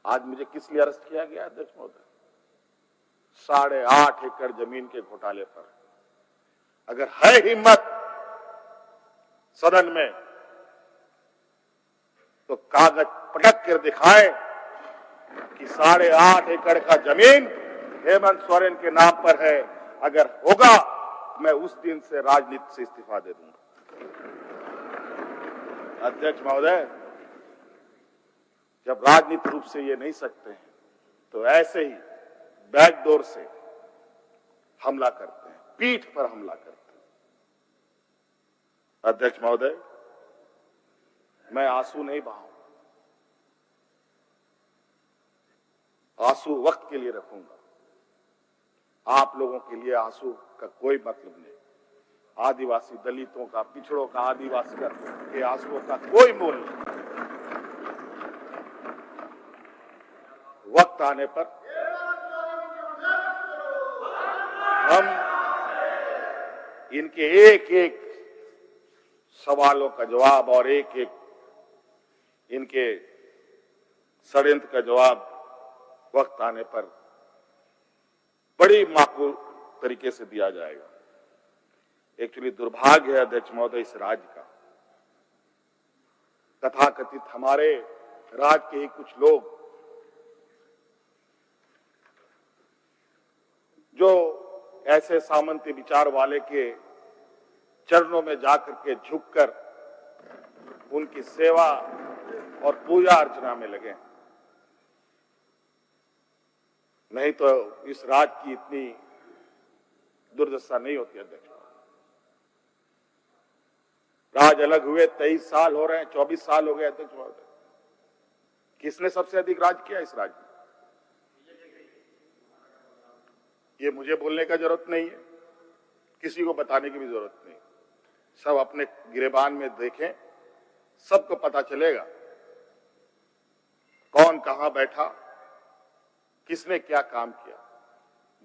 आज मुझे किस लिए अरेस्ट किया गया अध्यक्ष महोदय? 8.5 एकड़ जमीन के घोटाले पर। अगर है हिम्मत सदन में तो कागज पटक कर दिखाए कि 8.5 एकड़ का जमीन हेमंत सोरेन के नाम पर है। अगर होगा मैं उस दिन से राजनीति से इस्तीफा दे दूंगा। अध्यक्ष महोदय, जब राजनीतिक रूप से ये नहीं सकते हैं तो ऐसे ही बैकडोर से हमला करते हैं, पीठ पर हमला करते हैं। अध्यक्ष महोदय, मैं आंसू नहीं बहाऊं, आंसू वक्त के लिए रखूंगा। आप लोगों के लिए आंसू का कोई मतलब नहीं। आदिवासी दलितों का, पिछड़ों का, आदिवासी के आंसुओं का कोई मोल नहीं। वक्त आने पर हम इनके एक एक सवालों का जवाब और एक एक इनके षड्यंत्र का जवाब वक्त आने पर बड़ी माकूल तरीके से दिया जाएगा। एक्चुअली दुर्भाग्य है अध्यक्ष महोदय इस राज्य का, तथाकथित हमारे राज्य के ही कुछ लोग जो ऐसे सामंती विचार वाले के चरणों में जाकर के झुककर उनकी सेवा और पूजा अर्चना में लगे। नहीं तो इस राज्य की इतनी दुर्दशा नहीं होती अध्यक्ष। राज अलग हुए 23 साल हो रहे हैं, 24 साल हो गए अध्यक्ष महोदय। किसने सबसे अधिक राज किया इस राज्य में? ये मुझे बोलने का जरूरत नहीं है, किसी को बताने की भी जरूरत नहीं। सब अपने गिरेबान में देखें, सबको पता चलेगा कौन कहां बैठा, किसने क्या काम किया।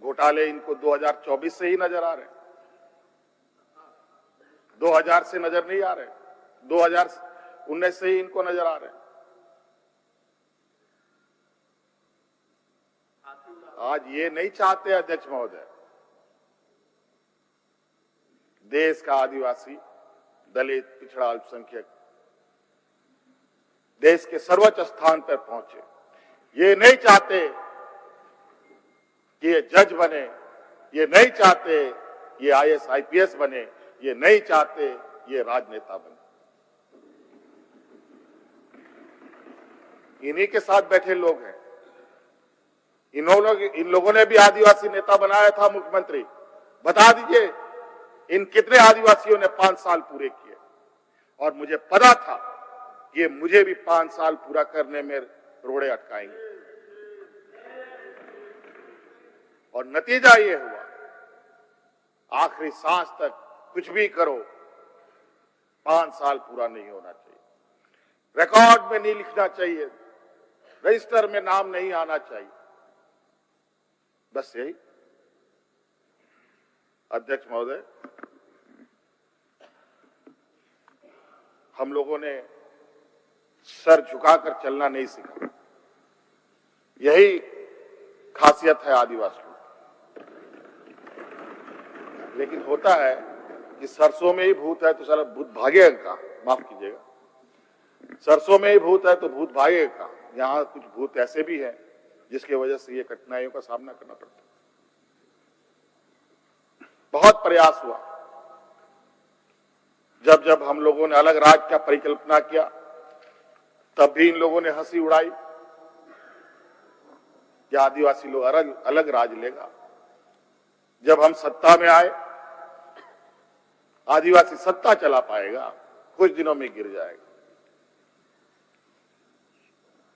घोटाले इनको 2024 से ही नजर आ रहे हैं, 2000 से नजर नहीं आ रहे, 2019 से ही इनको नजर आ रहे हैं। आज ये नहीं चाहते अध्यक्ष महोदय, देश का आदिवासी, दलित, पिछड़ा, अल्पसंख्यक देश के सर्वोच्च स्थान पर पहुंचे। ये नहीं चाहते कि ये जज बने, ये नहीं चाहते ये IAS IPS बने, ये नहीं चाहते ये राजनेता बने। इन्हीं के साथ बैठे लोग हैं। इन लोगों ने भी आदिवासी नेता बनाया था मुख्यमंत्री। बता दीजिए इन कितने आदिवासियों ने 5 साल पूरे किए। और मुझे पता था कि मुझे भी 5 साल पूरा करने में रोड़े अटकाएंगे। और नतीजा ये हुआ, आखिरी सांस तक कुछ भी करो 5 साल पूरा नहीं होना चाहिए, रिकॉर्ड में नहीं लिखना चाहिए, रजिस्टर में नाम नहीं आना चाहिए। बस यही। अध्यक्ष महोदय, हम लोगों ने सर झुकाकर चलना नहीं सीखा। यही खासियत है आदिवासियों। लेकिन होता है कि सरसों में ही भूत है तो सारा भूत भागेगा कहाँ? माफ कीजिएगा, सरसों में ही भूत है तो भूत भागेगा कहाँ? यहाँ कुछ भूत ऐसे भी हैं जिसकी वजह से ये कठिनाइयों का सामना करना पड़ता है। बहुत प्रयास हुआ, जब जब हम लोगों ने अलग राज्य का परिकल्पना किया तब भी इन लोगों ने हंसी उड़ाई कि आदिवासी लोग अलग राज लेगा। जब हम सत्ता में आए, आदिवासी सत्ता चला पाएगा, कुछ दिनों में गिर जाएगा।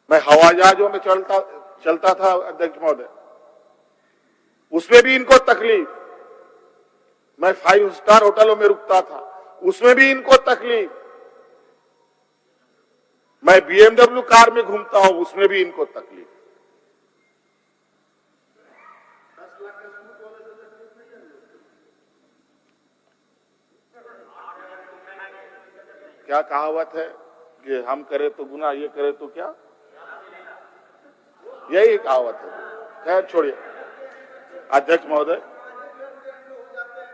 मैं हवाई जहाजों में चलता था अध्यक्ष महोदय, उसमें भी इनको तकलीफ। मैं 5 स्टार होटलों में रुकता था, उसमें भी इनको तकलीफ। मैं BMW कार में घूमता हूं, उसमें भी इनको तकलीफ। क्या कहावत है कि हम करें तो गुनाह, ये करे तो क्या? यही कहावत है। खैर छोड़िए। अध्यक्ष महोदय,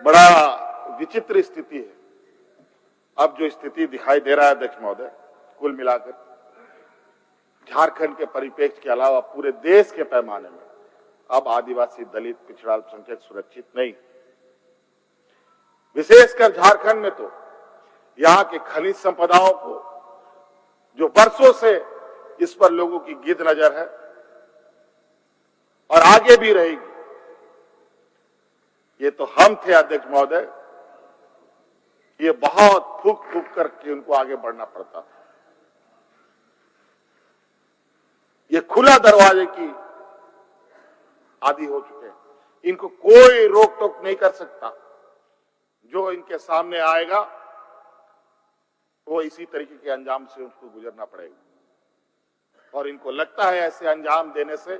बड़ा विचित्र स्थिति है। अब जो स्थिति दिखाई दे रहा है अध्यक्ष महोदय, कुल मिलाकर झारखंड के परिप्रेक्ष्य के अलावा पूरे देश के पैमाने में अब आदिवासी, दलित, पिछड़ा, अल्पसंख्यक सुरक्षित नहीं। विशेषकर झारखंड में तो यहाँ के खनिज संपदाओं को, जो वर्षों से इस पर लोगों की गिद्ध नजर है और आगे भी रहेगी, ये तो हम थे अध्यक्ष महोदय, ये बहुत फूक फूक करके उनको आगे बढ़ना पड़ता था। ये खुला दरवाजे की आदि हो चुके हैं। इनको कोई रोक टोक नहीं कर सकता। जो इनके सामने आएगा वो इसी तरीके के अंजाम से उसको गुजरना पड़ेगा। और इनको लगता है ऐसे अंजाम देने से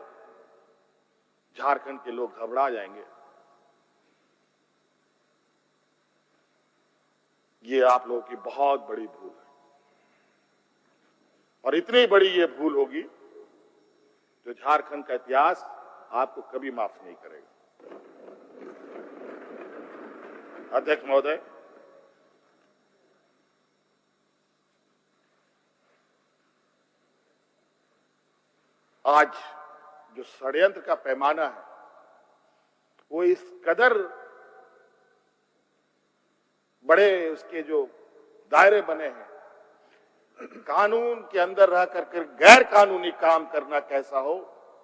झारखंड के लोग घबरा जाएंगे। ये आप लोगों की बहुत बड़ी भूल है, और इतनी बड़ी ये भूल होगी जो झारखंड का इतिहास आपको कभी माफ नहीं करेगा। अध्यक्ष महोदय, आज जो षड्यंत्र का पैमाना है वो इस कदर बड़े, उसके जो दायरे बने हैं, कानून के अंदर रह कर गैर कानूनी काम करना कैसा हो,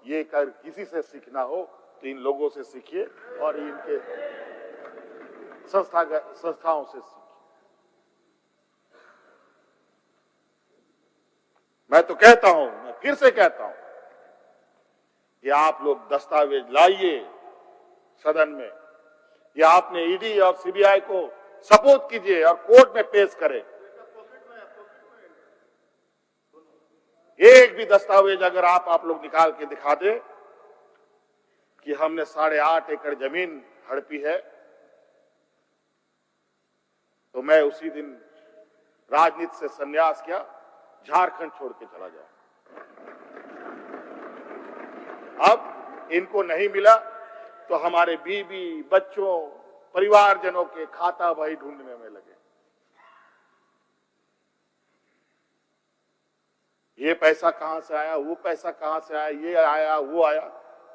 ये कर किसी से सीखना हो तो इन लोगों से सीखिए और इनके संस्थाओं से सीखिए। मैं तो कहता हूं, मैं फिर से कहता हूं कि आप लोग दस्तावेज लाइए सदन में, या आपने ईडी और सीबीआई को सपोर्ट कीजिए और कोर्ट में पेश करें। एक भी दस्तावेज अगर आप लोग निकाल के दिखा दे कि हमने 8.5 एकड़ जमीन हड़पी है, तो मैं उसी दिन राजनीति से संन्यास किया, झारखंड छोड़ के चला जाऊं। अब इनको नहीं मिला तो हमारे बीवी, बच्चों, परिवारजनों के खाता भाई ढूंढने में लगे। ये पैसा कहां से आया, वो पैसा कहां से आया, ये आया, वो आया।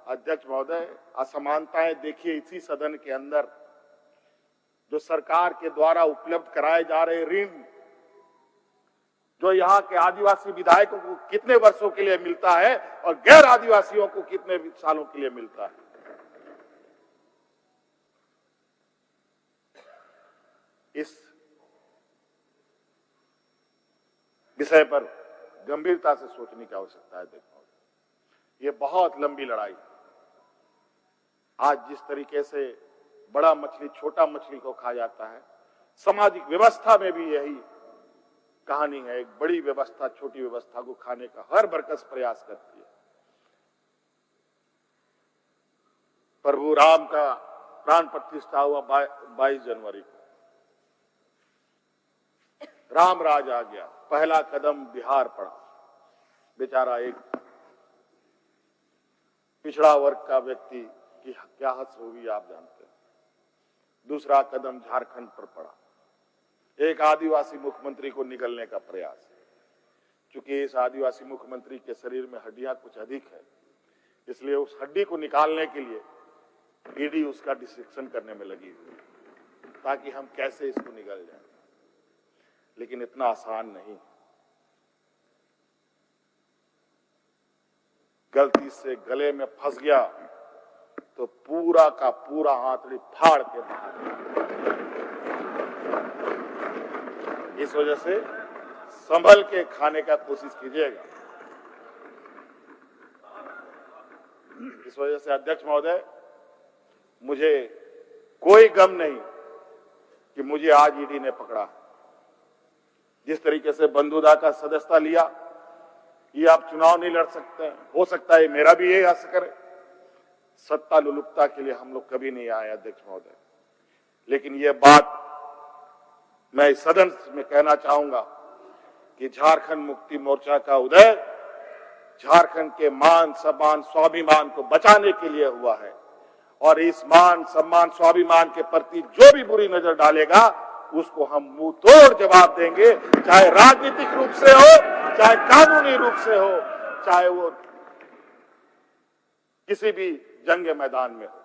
अध्यक्ष महोदय, असमानताएं देखिए इसी सदन के अंदर। जो सरकार के द्वारा उपलब्ध कराए जा रहे ऋण, जो यहाँ के आदिवासी विधायकों को कितने वर्षों के लिए मिलता है और गैर आदिवासियों को कितने सालों के लिए मिलता है। इस विषय पर गंभीरता से सोचने की आवश्यकता है। देखो, ये बहुत लंबी लड़ाई। आज जिस तरीके से बड़ा मछली छोटा मछली को खा जाता है, सामाजिक व्यवस्था में भी यही कहानी है। एक बड़ी व्यवस्था छोटी व्यवस्था को खाने का हर बरकस प्रयास करती है। प्रभु राम का प्राण प्रतिष्ठा हुआ 22 जनवरी को। राम राज आ गया, पहला कदम बिहार पड़ा। बेचारा एक पिछड़ा वर्ग का व्यक्ति की क्या हद होगी आप जानते हैं। दूसरा कदम झारखंड पर पड़ा, एक आदिवासी मुख्यमंत्री को निगलने का प्रयास। क्योंकि इस आदिवासी मुख्यमंत्री के शरीर में हड्डियां कुछ अधिक है, इसलिए उस हड्डी को निकालने के लिए ईडी उसका डिसेक्शन करने में लगी हुई, ताकि हम कैसे इसको निगल जाए। लेकिन इतना आसान नहीं। गलती से गले में फंस गया तो पूरा का पूरा हाथड़ी फाड़ के बाहर। इस वजह से संभल के खाने का कोशिश कीजिएगा। इस वजह से अध्यक्ष महोदय, मुझे कोई गम नहीं कि मुझे आज ईडी ने पकड़ा। जिस तरीके से बंधुदा का सदस्यता लिया, ये आप चुनाव नहीं लड़ सकते। हो सकता है मेरा भी यही हक करे। सत्ता लुलुपता के लिए हम लोग कभी नहीं आए अध्यक्ष महोदय। लेकिन यह बात मैं इस सदन में कहना चाहूंगा कि झारखंड मुक्ति मोर्चा का उदय झारखंड के मान सम्मान स्वाभिमान को बचाने के लिए हुआ है। और इस मान सम्मान स्वाभिमान के प्रति जो भी बुरी नजर डालेगा उसको हम मुंह तोड़ जवाब देंगे, चाहे राजनीतिक रूप से हो, चाहे कानूनी रूप से हो, चाहे वो किसी भी जंग मैदान में हो।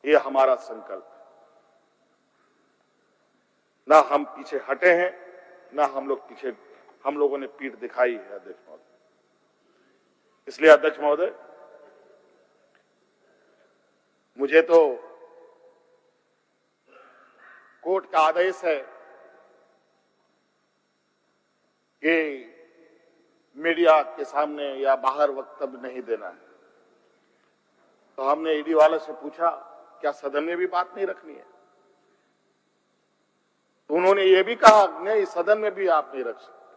ये हमारा संकल्प है। ना हम पीछे हटे हैं, ना हम लोगों ने पीठ दिखाई है अध्यक्ष महोदय। इसलिए अध्यक्ष महोदय, मुझे तो कोर्ट का आदेश है कि मीडिया के सामने या बाहर वक्तव्य नहीं देना है। तो हमने ईडी वाले से पूछा, क्या सदन में भी बात नहीं रखनी है? तो उन्होंने ये भी कहा, नहीं सदन में भी आप नहीं रख सकते।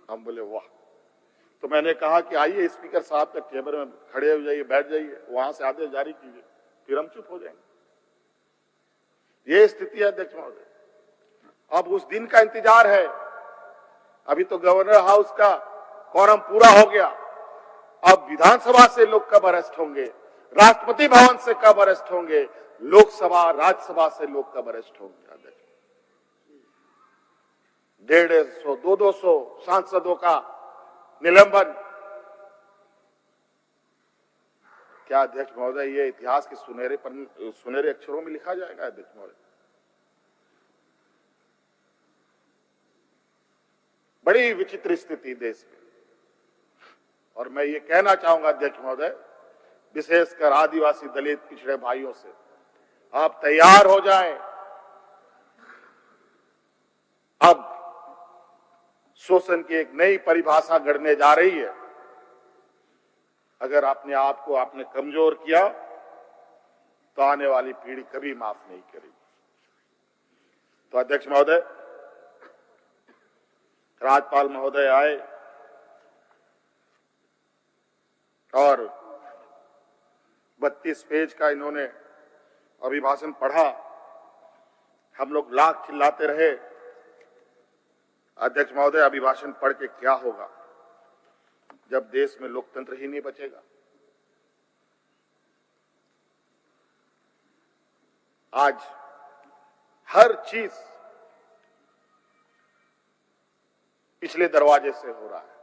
हम बोले वाह। तो मैंने कहा कि आइए स्पीकर साहब के टेबल में खड़े हो जाइए, बैठ जाइए, वहां से आदेश जारी कीजिए, फिर हम चुप हो जाएंगे। ये स्थिति है अध्यक्ष महोदय। अब उस दिन का इंतजार है। अभी तो गवर्नर हाउस का quorum पूरा हो गया। अब विधानसभा से लोग कब अरेस्ट होंगे, राष्ट्रपति भवन से कब अरेस्ट होंगे, लोकसभा राज्यसभा से लोग कब अरेस्ट होंगे? अध्यक्ष, 150 200 सांसदों का निलंबन। क्या अध्यक्ष महोदय ये इतिहास के सुनहरे अक्षरों में लिखा जाएगा? अध्यक्ष महोदय, बड़ी विचित्र स्थिति देश में। और मैं ये कहना चाहूंगा अध्यक्ष महोदय, विशेषकर आदिवासी दलित पिछड़े भाइयों से, आप तैयार हो जाएं। अब शोषण की एक नई परिभाषा गढ़ने जा रही है। अगर अपने आप को आपने कमजोर किया तो आने वाली पीढ़ी कभी माफ नहीं करेगी। तो अध्यक्ष महोदय, राज्यपाल महोदय आए और 32 पेज का इन्होंने अभिभाषण पढ़ा। हम लोग लाख चिल्लाते रहे, अध्यक्ष महोदय अभिभाषण पढ़ के क्या होगा जब देश में लोकतंत्र ही नहीं बचेगा। आज हर चीज पिछले दरवाजे से हो रहा है।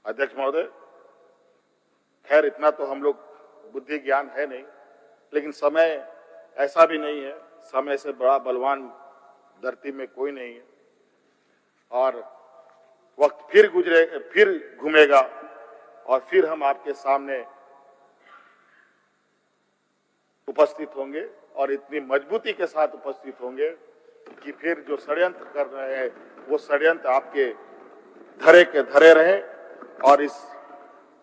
अध्यक्ष महोदय, खैर इतना तो हम लोग बुद्धि ज्ञान है नहीं, लेकिन समय ऐसा भी नहीं है, समय से बड़ा बलवान धरती में कोई नहीं है। और वक्त फिर घूमेगा और फिर हम आपके सामने उपस्थित होंगे और इतनी मजबूती के साथ उपस्थित होंगे कि फिर जो षड्यंत्र कर रहे हैं वो षड्यंत्र आपके धरे के धरे रहे और इस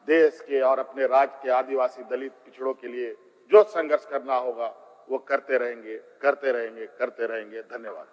देश के और अपने राज्य के आदिवासी दलित पिछड़ों के लिए जो संघर्ष करना होगा वो करते रहेंगे। धन्यवाद।